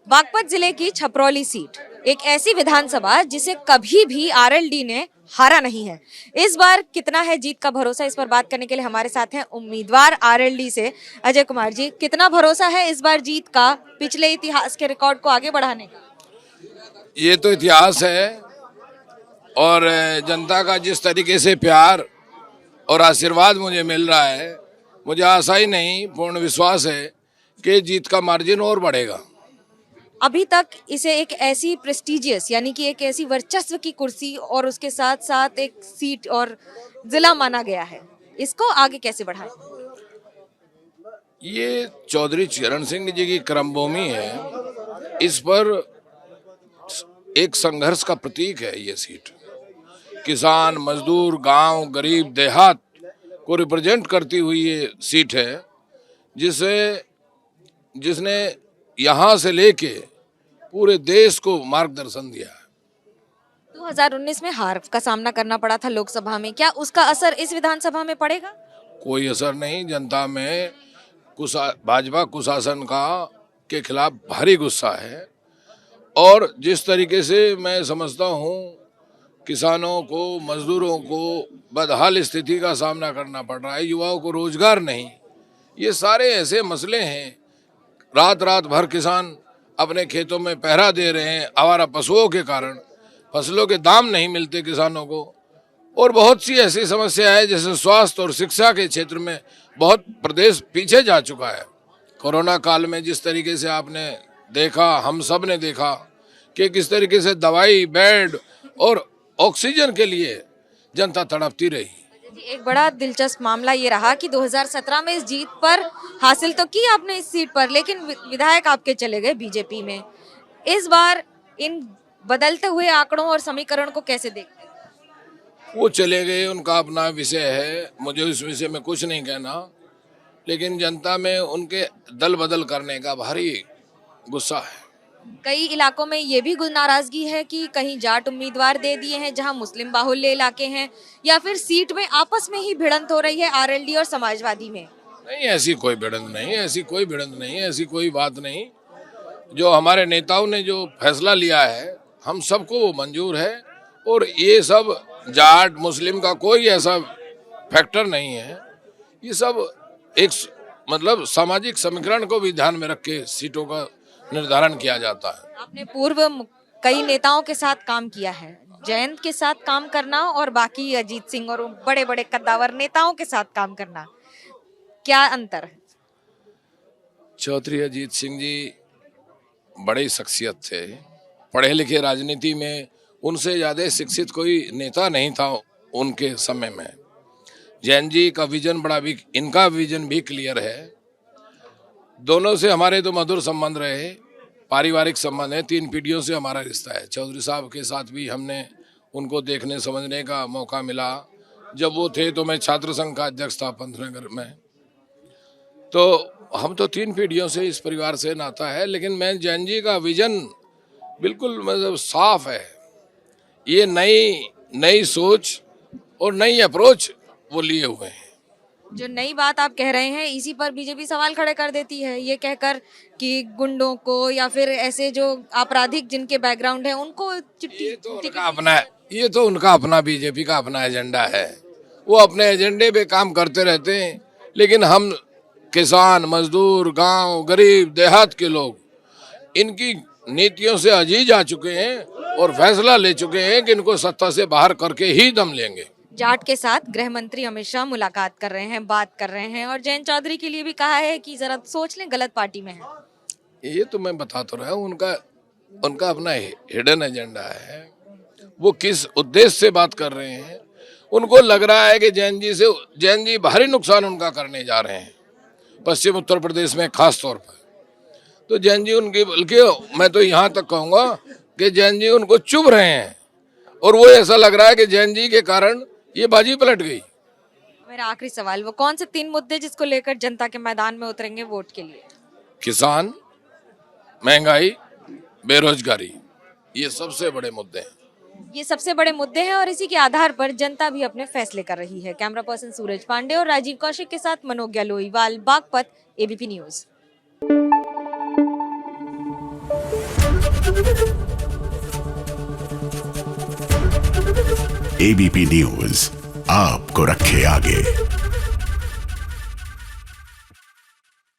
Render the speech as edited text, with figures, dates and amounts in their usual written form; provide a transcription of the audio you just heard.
बागपत जिले की छपरौली सीट एक ऐसी विधानसभा जिसे कभी भी आरएलडी ने हारा नहीं है। इस बार कितना है जीत का भरोसा, इस पर बात करने के लिए हमारे साथ हैं उम्मीदवार आरएलडी से अजय कुमार जी। कितना भरोसा है इस बार जीत का, पिछले इतिहास के रिकॉर्ड को आगे बढ़ाने का? ये तो इतिहास है और जनता का जिस तरीके से प्यार और आशीर्वाद मुझे मिल रहा है, मुझे आशा ही नहीं पूर्ण विश्वास है कि जीत का मार्जिन और बढ़ेगा। अभी तक इसे एक ऐसी प्रेस्टिजियस यानी कि एक ऐसी वर्चस्व की कुर्सी और उसके साथ साथ एक सीट और जिला माना गया है, इसको आगे कैसे बढ़ाएं? ये चौधरी चरण सिंह जी की कर्मभूमि है, इस पर एक संघर्ष का प्रतीक है ये सीट। किसान, मजदूर, गांव, गरीब, देहात को रिप्रेजेंट करती हुई ये सीट है, जिसने यहाँ से लेके पूरे देश को मार्गदर्शन दिया है। 2019 में हार का सामना करना पड़ा था लोकसभा में, क्या उसका असर इस विधानसभा में पड़ेगा? कोई असर नहीं। जनता में भाजपा कुशासन का के खिलाफ भारी गुस्सा है और जिस तरीके से मैं समझता हूँ किसानों को, मजदूरों को बदहाल स्थिति का सामना करना पड़ रहा है, युवाओं को रोजगार नहीं, ये सारे ऐसे मसले हैं। रात रात भर किसान अपने खेतों में पहरा दे रहे हैं आवारा पशुओं के कारण, फसलों के दाम नहीं मिलते किसानों को, और बहुत सी ऐसी समस्या है जैसे स्वास्थ्य और शिक्षा के क्षेत्र में बहुत प्रदेश पीछे जा चुका है। कोरोना काल में जिस तरीके से आपने देखा, हम सब ने देखा कि किस तरीके से दवाई, बेड और ऑक्सीजन के लिए जनता तड़पती रही। एक बड़ा दिलचस्प मामला ये रहा कि 2017 में इस जीत पर हासिल तो की आपने इस सीट पर, लेकिन विधायक आपके चले गए बीजेपी में। इस बार इन बदलते हुए आंकड़ों और समीकरण को कैसे देखते हैं? वो चले गए, उनका अपना विषय है, मुझे उस विषय में कुछ नहीं कहना, लेकिन जनता में उनके दल बदल करने का भारी गुस्सा है। कई इलाकों में ये भी नाराजगी है कि कहीं जाट उम्मीदवार दे दिए हैं जहां मुस्लिम बाहुल्य इलाके हैं, या फिर सीट में आपस में ही भिड़ंत हो रही है आरएलडी और समाजवादी में। नहीं, ऐसी कोई भिड़ंत नहीं, ऐसी कोई भिड़ंत नहीं, ऐसी कोई बात नहीं। जो हमारे नेताओं ने जो फैसला लिया है हम सबको वो मंजूर है, और ये सब जाट मुस्लिम का कोई ऐसा फैक्टर नहीं है। ये सब एक मतलब सामाजिक समीकरण को भी ध्यान में रख के सीटों का निर्धारण किया जाता है। आपने पूर्व कई नेताओं के साथ काम किया है, जयंत के साथ काम करना और बाकी अजीत सिंह और बड़े बड़े कद्दावर नेताओं के साथ काम करना, क्या अंतर है? चौधरी अजीत सिंह जी बड़ी शख्सियत थे, पढ़े लिखे, राजनीति में उनसे ज़्यादा शिक्षित कोई नेता नहीं था उनके समय में। जैन जी का विजन बड़ा भी, इनका विजन भी क्लियर है। दोनों से हमारे तो मधुर संबंध रहे, पारिवारिक संबंध है, 3 पीढ़ियों से हमारा रिश्ता है। चौधरी साहब के साथ भी हमने उनको देखने समझने का मौका मिला। जब वो थे तो मैं छात्र संघ का अध्यक्ष था पंतनगर में, तो हम तो 3 पीढ़ियों से इस परिवार से नाता है। लेकिन मैं जैन जी का विजन बिल्कुल मतलब साफ है। ये नई सोच और नई अप्रोच वो लिए हुए हैं। जो नई बात आप कह रहे हैं, इसी पर बीजेपी सवाल खड़े कर देती है, ये कहकर कि गुंडों को या फिर ऐसे जो आपराधिक जिनके बैकग्राउंड है उनको चिट्ठी। ये तो उनका अपना बीजेपी का अपना एजेंडा है, वो अपने एजेंडे पे काम करते रहते हैं। लेकिन हम किसान, मजदूर, गांव, गरीब, देहात के लोग इनकी नीतियों से अजीज आ चुके हैं और फैसला ले चुके हैं कि इनको सत्ता से बाहर करके ही दम लेंगे। जाट के साथ गृह मंत्री अमित शाह मुलाकात कर रहे हैं, बात कर रहे हैं, और जयंत चौधरी के लिए भी कहा है कि जरा सोच लें, गलत पार्टी में है। ये तो मैं बता तो रहा हूँ, उनका अपना हिडन एजेंडा है। वो किस उद्देश्य से बात कर रहे हैं, उनको लग रहा है कि जैन जी भारी नुकसान उनका करने जा रहे हैं पश्चिम उत्तर प्रदेश में खास तौर पर। तो जैन जी उनकी, बल्कि मैं तो यहाँ तक कहूँगा कि जैन जी उनको चुभ रहे हैं, और वो ऐसा लग रहा है कि जैन जी के कारण ये बाजी पलट गई। मेरा आखिरी सवाल, वो कौन से 3 मुद्दे जिसको लेकर जनता के मैदान में उतरेंगे वोट के लिए? किसान, महंगाई, बेरोजगारी, ये सबसे बड़े मुद्दे हैं। ये सबसे बड़े मुद्दे हैं और इसी के आधार पर जनता भी अपने फैसले कर रही है। कैमरा पर्सन सूरज पांडे और राजीव कौशिक के साथ Manogya Loiwal, Baghpat, ABP news. ABP news आपको रखे आगे।